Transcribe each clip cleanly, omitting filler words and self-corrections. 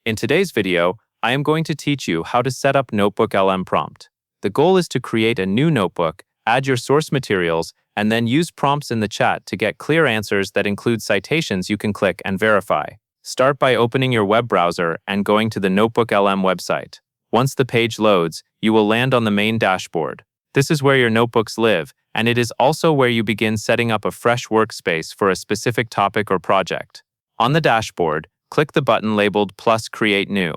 In today's video, I am going to teach you how to set up Notebooklm prompt. The goal is to create a new notebook, add your source materials, and then use prompts in the chat to get clear answers that include citations you can click and verify. Start by opening your web browser and going to the Notebooklm website. Once the page loads, you will land on the main dashboard. This is where your notebooks live, and it is also where you begin setting up a fresh workspace for a specific topic or project. On the dashboard, click the button labeled Plus Create New.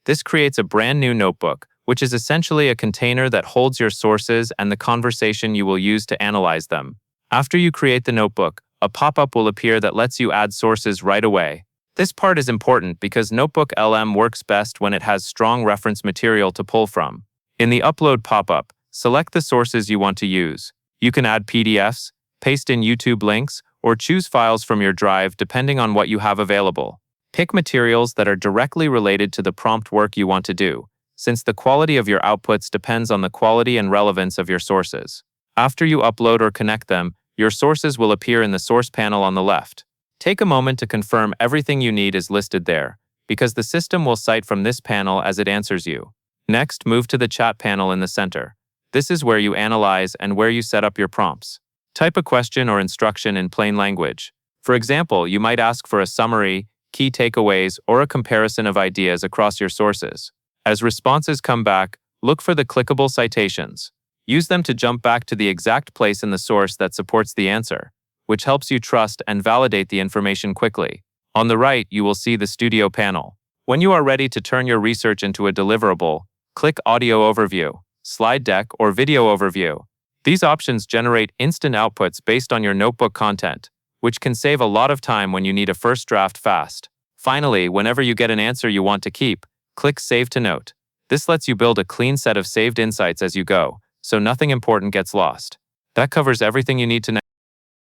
This creates a brand new notebook, which is essentially a container that holds your sources and the conversation you will use to analyze them. After you create the notebook, a pop-up will appear that lets you add sources right away. This part is important because Notebooklm works best when it has strong reference material to pull from. In the Upload pop-up, select the sources you want to use. You can add PDFs, paste in YouTube links, or choose files from your drive depending on what you have available. Pick materials that are directly related to the prompt work you want to do, since the quality of your outputs depends on the quality and relevance of your sources. After you upload or connect them, your sources will appear in the source panel on the left. Take a moment to confirm everything you need is listed there, because the system will cite from this panel as it answers you. Next, move to the chat panel in the center. This is where you analyze and where you set up your prompts. Type a question or instruction in plain language. For example, you might ask for a summary, key takeaways, or a comparison of ideas across your sources. As responses come back, look for the clickable citations. Use them to jump back to the exact place in the source that supports the answer, which helps you trust and validate the information quickly. On the right, you will see the Studio panel. When you are ready to turn your research into a deliverable, click Audio Overview, Slide Deck, or Video Overview. These options generate instant outputs based on your notebook content, which can save a lot of time when you need a first draft fast. Finally, whenever you get an answer you want to keep, click Save to Note. This lets you build a clean set of saved insights as you go, so nothing important gets lost. That covers everything you need to know.